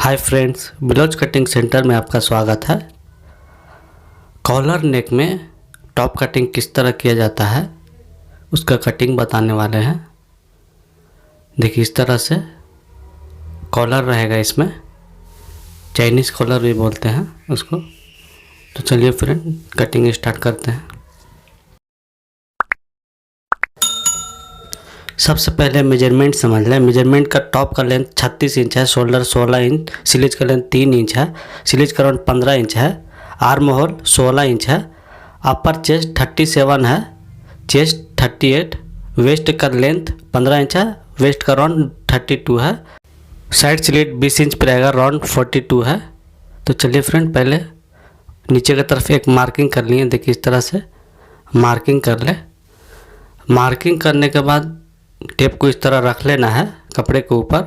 Hi friends, blouse cutting centre में आपका स्वागत है। कॉलर नेक में टॉप कटिंग किस तरह किया जाता है उसका कटिंग बताने वाले हैं। देखिए, इस तरह से कॉलर रहेगा, इसमें चाइनीज़ कॉलर भी बोलते हैं उसको। तो चलिए फ्रेंड, कटिंग स्टार्ट करते हैं। सबसे पहले मेजरमेंट समझ लें। मेजरमेंट का टॉप का लेंथ 36 इंच है, शोल्डर 16 इंच, स्लीज का लेंथ 3 इंच है, स्लीज का राउंड 15 इंच है, आर्म होल 16 इंच है, अपर चेस्ट 37 है, चेस्ट 38, वेस्ट का लेंथ 15 इंच है, वेस्ट का राउंड 32 है, साइड स्लीट 20 इंच पर रहेगा, राउंड 42 है। तो चलिए फ्रेंड, पहले नीचे की तरफ एक मार्किंग कर लिए। देखिए, इस तरह से मार्किंग कर ले। मार्किंग करने के बाद टेप को इस तरह रख लेना है कपड़े के ऊपर।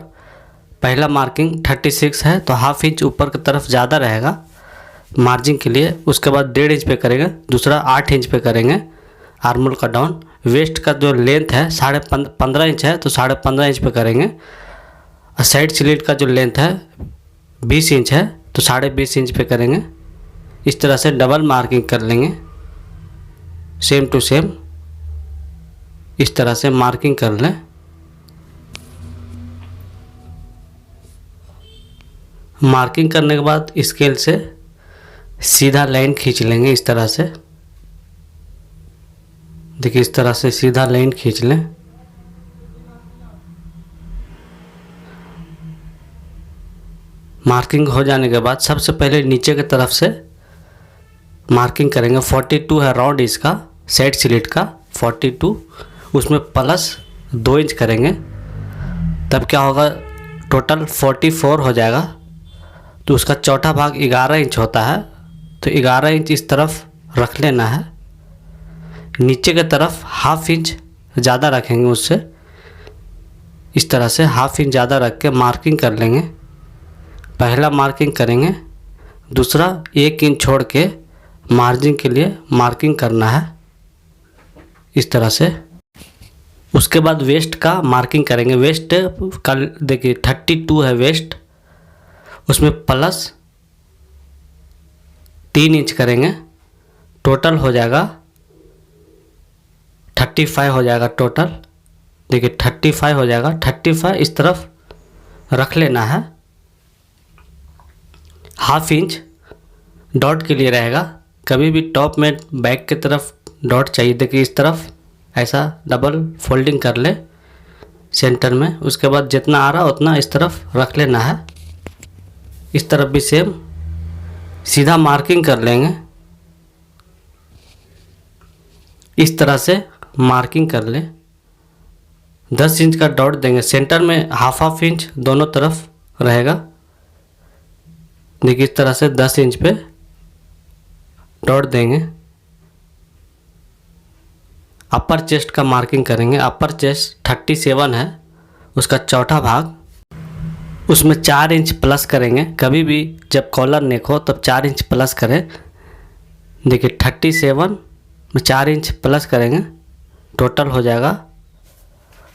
पहला मार्किंग 36 है तो हाफ इंच ऊपर की तरफ ज़्यादा रहेगा मार्जिन के लिए। उसके बाद 1.5 इंच पे करेंगे, दूसरा 8 इंच पे करेंगे आर्मोल का डाउन। वेस्ट का जो लेंथ है 15.5 इंच है तो 15.5 इंच पे करेंगे। और साइड स्लीट का जो लेंथ है 20 इंच है तो 20.5 इंच पे करेंगे। इस तरह से डबल मार्किंग कर लेंगे, सेम टू सेम इस तरह से मार्किंग कर लें। मार्किंग करने के बाद स्केल से सीधा लाइन खींच लेंगे इस तरह से। देखिए, इस तरह से सीधा लाइन खींच लें। मार्किंग हो जाने के बाद सबसे पहले नीचे की तरफ से मार्किंग करेंगे। 42 है राउंड इसका, साइड स्लीट का 42, उसमें प्लस 2 इंच करेंगे, तब क्या होगा, टोटल 44 हो जाएगा। तो उसका चौथा भाग 11 इंच होता है, तो 11 इंच इस तरफ रख लेना है। नीचे की तरफ हाफ इंच ज़्यादा रखेंगे उससे, इस तरह से हाफ इंच ज़्यादा रख के मार्किंग कर लेंगे। पहला मार्किंग करेंगे, दूसरा 1 इंच छोड़ के मार्जिन के लिए मार्किंग करना है इस तरह से। उसके बाद वेस्ट का मार्किंग करेंगे। वेस्ट का देखिए 32 है वेस्ट, उसमें प्लस 3 इंच करेंगे, टोटल हो जाएगा 35 हो जाएगा टोटल। देखिए 35 हो जाएगा। 35 इस तरफ रख लेना है। हाफ इंच डॉट के लिए रहेगा। कभी भी टॉप में बैक की तरफ डॉट चाहिए। देखिए, इस तरफ ऐसा डबल फोल्डिंग कर ले सेंटर में। उसके बाद जितना आ रहा उतना इस तरफ रख लेना है। इस तरफ भी सेम सीधा मार्किंग कर लेंगे। इस तरह से मार्किंग कर ले। 10 इंच का डॉट देंगे। सेंटर में हाफ इंच दोनों तरफ रहेगा। देखिए, इस तरह से 10 इंच पे डॉट देंगे। अपर चेस्ट का मार्किंग करेंगे। अपर चेस्ट 37 है, उसका चौथा भाग, उसमें 4 इंच प्लस करेंगे। कभी भी जब कॉलर नेक हो तब 4 इंच प्लस करें। देखिए 37 में 4 इंच प्लस करेंगे, टोटल हो जाएगा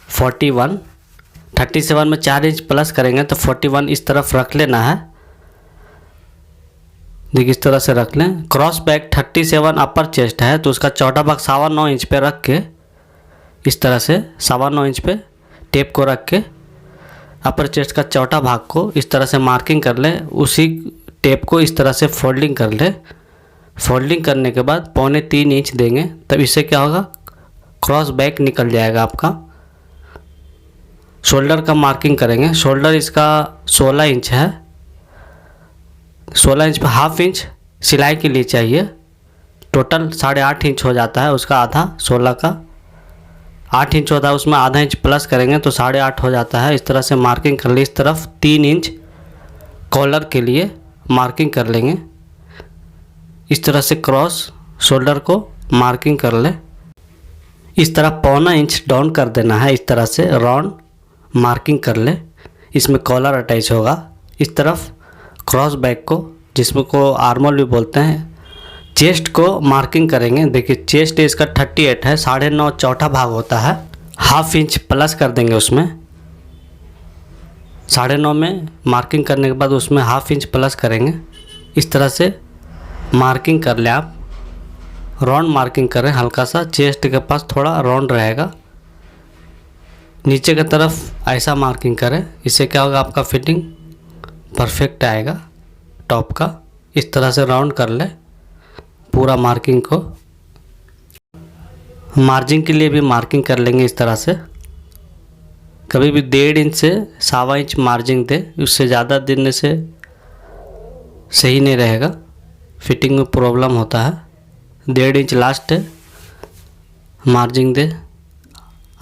41। 37 में 4 इंच प्लस करेंगे तो 41 इस तरफ रख लेना है। देखिए, इस तरह से रख लें। क्रॉस बैक 37 अपर चेस्ट है तो उसका चौथा भाग 9.25 इंच पे रख के, इस तरह से 9.25 इंच पे टेप को रख के अपर चेस्ट का चौथा भाग को इस तरह से मार्किंग कर लें। उसी टेप को इस तरह से फोल्डिंग कर लें। फोल्डिंग करने के बाद 3.25 इंच देंगे, तब इससे क्या होगा, क्रॉस बैक निकल जाएगा आपका। शोल्डर का मार्किंग करेंगे। शोल्डर इसका 16 इंच है। 16 इंच पे हाफ इंच सिलाई के लिए चाहिए। टोटल 8.5 इंच हो जाता है उसका आधा। 16 का 8 इंच होता है, उसमें आधा इंच प्लस करेंगे तो 8.5 हो जाता है। इस तरह से मार्किंग कर ली। इस तरफ 3 इंच कॉलर के लिए मार्किंग कर लेंगे। इस तरह से क्रॉस शोल्डर को मार्किंग कर ले। इस तरह 1.25 इंच डाउन कर देना है। इस तरह से राउंड मार्किंग कर ले। इसमें कॉलर अटैच होगा। इस तरफ क्रॉस बैक को, जिसमें को आर्मोल भी बोलते हैं, चेस्ट को मार्किंग करेंगे। देखिए, चेस्ट इसका 38 है, 9.5 चौथा भाग होता है। हाफ इंच प्लस कर देंगे उसमें 9.5 में मार्किंग करने के बाद उसमें ½ इंच प्लस करेंगे। इस तरह से मार्किंग कर लें आप, राउंड मार्किंग करें, हल्का सा चेस्ट के पास थोड़ा राउंड रहेगा। नीचे की तरफ ऐसा मार्किंग करें, इससे क्या होगा, आपका फिटिंग परफेक्ट आएगा टॉप का। इस तरह से राउंड कर लें पूरा मार्किंग को। मार्जिन के लिए भी मार्किंग कर लेंगे इस तरह से। कभी भी 1.5 इंच से 1.25 इंच मार्जिन दें, उससे ज़्यादा देने से सही नहीं रहेगा, फिटिंग में प्रॉब्लम होता है। 1.5 इंच लास्ट है, मार्जिन दे।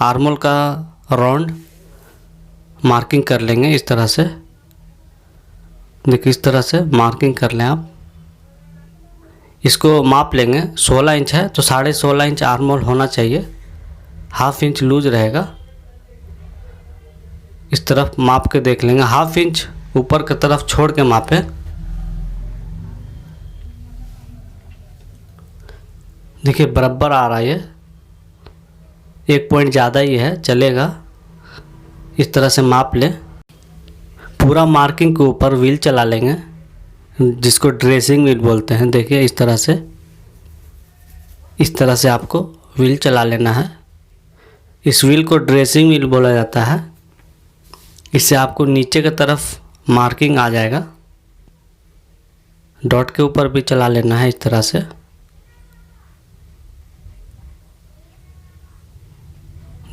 आर्मोल का राउंड मार्किंग कर लेंगे इस तरह से। देखिए इस तरह से मार्किंग कर लें आप। इसको माप लेंगे, 16 इंच है तो 16.5 इंच आर्मोल होना चाहिए, ½ इंच लूज रहेगा। इस तरफ माप के देख लेंगे, ½ इंच ऊपर की तरफ छोड़ के मापें। देखिए बराबर आ रहा है, ये 1 पॉइंट ज़्यादा ही है, चलेगा। इस तरह से माप लें। पूरा मार्किंग के ऊपर व्हील चला लेंगे, जिसको ड्रेसिंग व्हील बोलते हैं। देखिए इस तरह से आपको व्हील चला लेना है। इस व्हील को ड्रेसिंग व्हील बोला जाता है। इससे आपको नीचे की तरफ मार्किंग आ जाएगा। डॉट के ऊपर भी चला लेना है इस तरह से।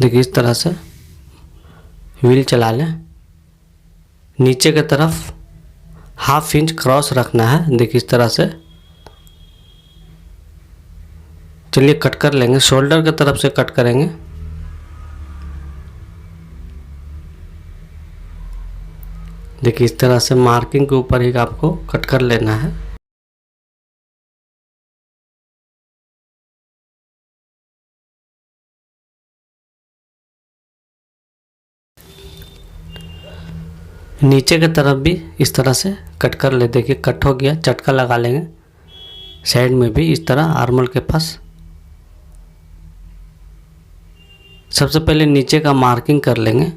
देखिए इस तरह से व्हील चला लें। नीचे की तरफ ½ इंच क्रॉस रखना है। देखिए इस तरह से। चलिए कट कर लेंगे, शोल्डर की तरफ से कट करेंगे। देखिए इस तरह से मार्किंग के ऊपर ही आपको कट कर लेना है। नीचे की तरफ भी इस तरह से कट कर ले। देखिए कट हो गया, चटका लगा लेंगे साइड में भी इस तरह आर्मोल के पास। सबसे पहले नीचे का मार्किंग कर लेंगे,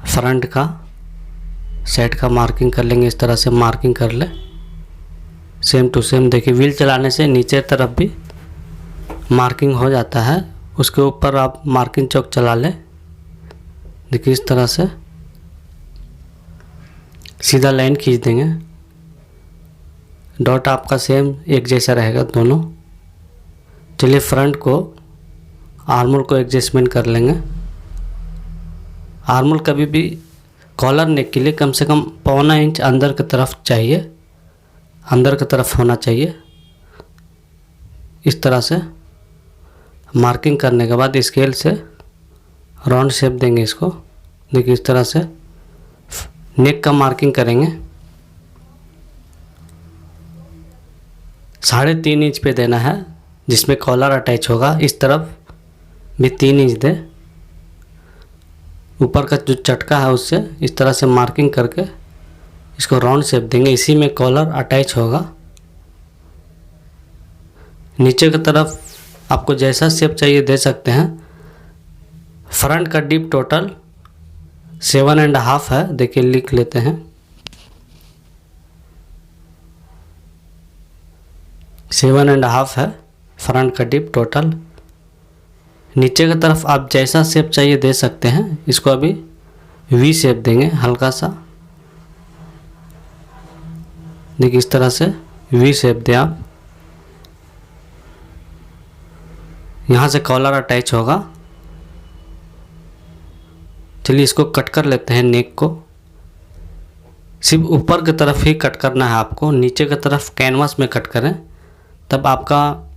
फ्रंट का साइड का मार्किंग कर लेंगे। इस तरह से मार्किंग कर ले सेम टू सेम। देखिए व्हील चलाने से नीचे तरफ भी मार्किंग हो जाता है, उसके ऊपर आप मार्किंग चौक चला लें। देखिए इस तरह से सीधा लाइन खींच देंगे। डॉट आपका सेम एक जैसा रहेगा दोनों। चलिए फ्रंट को आर्मोल को एडजस्टमेंट कर लेंगे। आर्मोल कभी भी कॉलर नेक के लिए कम से कम 1.25 इंच अंदर की तरफ चाहिए, अंदर की तरफ होना चाहिए। इस तरह से मार्किंग करने के बाद स्केल से राउंड शेप देंगे इसको। देखिए इस तरह से नेक का मार्किंग करेंगे। 3.5 इंच पे देना है, जिसमें कॉलर अटैच होगा। इस तरफ भी 3 इंच दे। ऊपर का जो चटका है उससे इस तरह से मार्किंग करके इसको राउंड शेप देंगे। इसी में कॉलर अटैच होगा। नीचे की तरफ आपको जैसा शेप चाहिए दे सकते हैं। फ्रंट का डीप टोटल 7.5 है। देखिए लिख लेते हैं, 7.5 है फ्रंट का डीप टोटल। नीचे की तरफ आप जैसा शेप चाहिए दे सकते हैं। इसको अभी वी शेप देंगे हल्का सा। देखिए इस तरह से वी शेप दें आप। यहाँ से कॉलर अटैच होगा। चलिए इसको कट कर लेते हैं। नेक को सिर्फ ऊपर की तरफ ही कट करना है आपको, नीचे की तरफ कैनवास में कट करें, तब आपका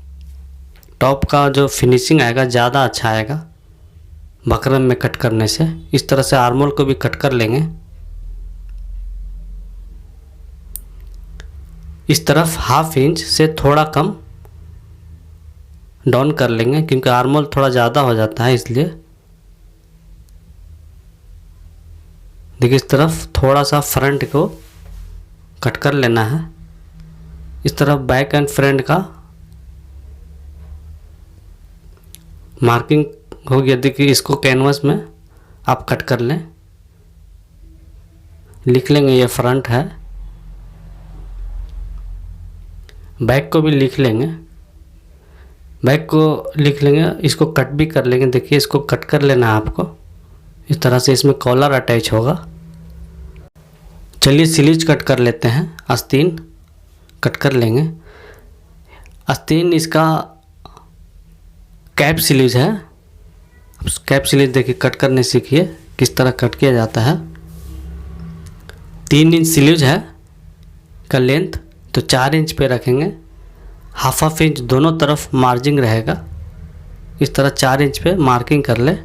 टॉप का जो फिनिशिंग आएगा ज़्यादा अच्छा आएगा बकरम में कट करने से। इस तरह से आर्मोल को भी कट कर लेंगे। इस तरफ ½ इंच से थोड़ा कम डाउन कर लेंगे, क्योंकि आर्मोल थोड़ा ज़्यादा हो जाता है इसलिए। देखिए इस तरफ थोड़ा सा फ्रंट को कट कर लेना है। इस तरफ बैक एंड फ्रंट का मार्किंग हो गया। देखिए इसको कैनवास में आप कट कर लें। लिख लेंगे, ये फ्रंट है। बैक को भी लिख लेंगे, बैक को लिख लेंगे, इसको कट भी कर लेंगे। देखिए इसको कट कर लेना है आपको, इस तरह से इसमें कॉलर अटैच होगा। चलिए स्लीव्स कट कर लेते हैं, आस्तीन कट कर लेंगे। आस्तीन इसका कैप स्लीव्स है। कैप स्लीव्स देखिए कट करने सीखिए किस तरह कट किया जाता है। 3 इंच स्लीव्स है का लेंथ, तो 4 इंच पे रखेंगे। हाफ इंच दोनों तरफ मार्जिंग रहेगा, इस तरह 4 इंच पे मार्किंग कर ले।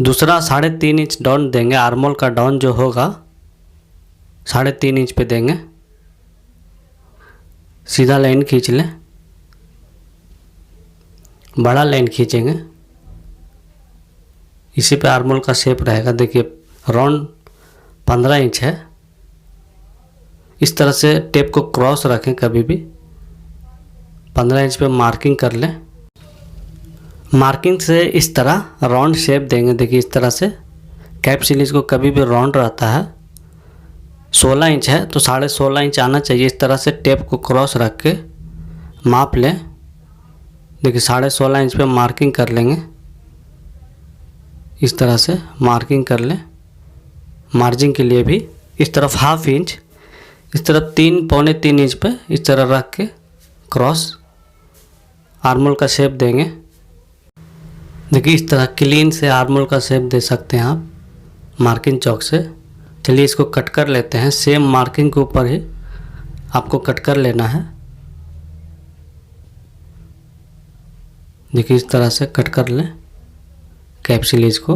दूसरा 3.5 इंच डाउन देंगे, आर्मोल का डाउन जो होगा 3.5 इंच पे देंगे। सीधा लाइन खींच लें, बड़ा लाइन खींचेंगे, इसी पे आर्मोल का शेप रहेगा। देखिए राउंड 15 इंच है। इस तरह से टेप को क्रॉस रखें, कभी भी 15 इंच पे मार्किंग कर लें। मार्किंग से इस तरह राउंड शेप देंगे। देखिए इस तरह से कैप स्लीव्स को कभी भी राउंड रहता है। 16 इंच है तो 16.5 इंच आना चाहिए। इस तरह से टेप को क्रॉस रख के माप लें। देखिए 16.5 इंच पे मार्किंग कर लेंगे, इस तरह से मार्किंग कर लें। मार्जिन के लिए भी इस तरफ हाफ इंच, इस तरफ 3-3.25 इंच पे इस तरह रख के क्रॉस आर्मोल का शेप देंगे। देखिए इस तरह क्लीन से आर्मोल का शेप दे सकते हैं आप मार्किंग चौक से। चलिए इसको कट कर लेते हैं। सेम मार्किंग के ऊपर ही आपको कट कर लेना है। देखिए इस तरह से कट कर लें कैप स्लीव्स को।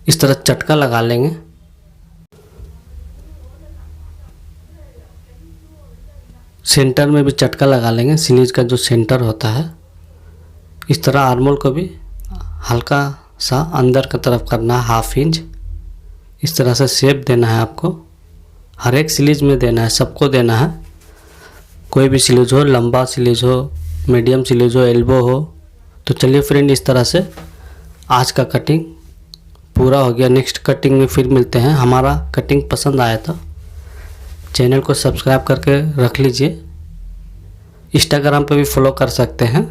इस तरह चटका लगा लेंगे। सेंटर में भी चटका लगा लेंगे, स्लीव्स का जो सेंटर होता है। इस तरह आर्मोल को भी हल्का सा अंदर की तरफ करना है, हाफ इंच। इस तरह से शेप देना है आपको, हर एक स्लीव्स में देना है, सबको देना है। कोई भी स्लीव्स हो, लंबा स्लीव्स हो, मीडियम स्लीव्स हो, एल्बो हो। तो चलिए फ्रेंड इस तरह से आज का कटिंग पूरा हो गया। नेक्स्ट कटिंग में फिर मिलते हैं। हमारा कटिंग पसंद आया तो चैनल को सब्सक्राइब करके रख लीजिए। इंस्टाग्राम पे भी फॉलो कर सकते हैं।